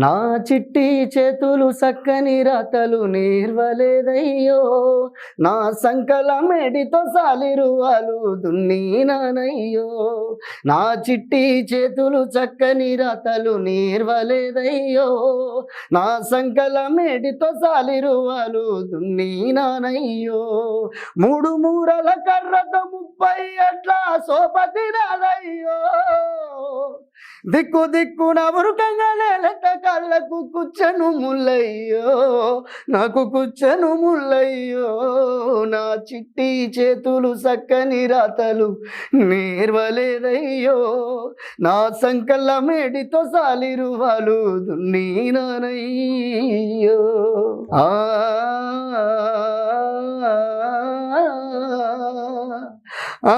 నా చిట్టి చేతులు సక్కని రాతలు నేర్వలేదయ్యో, నా సంకల మెడితో సాలిరువాలు దున్నీనానయ్యో. నా చిట్టి చేతులు చక్కని రాతలు నేర్వలేదయ్యో, నా సంకల మెడితో సాలిరువాలు దున్నీనానయ్యో. మూడు మూరల కర్రతో 30 అట్లా సోపతి రాదయ్యో, దిక్కు దిక్కున ఉరుకంగా నేలట కళ్ళకు కుచ్చను ముల్లయ్యో, నాకు కుచ్చను ముల్లయ్యో. నా చిట్టి చేతులు సక్కని రాతలు నేర్వలేదయ్యో, నా సంకల్ల మేడితో సాలిరువాలు దున్నీనానయ్యో. ఆ ఆ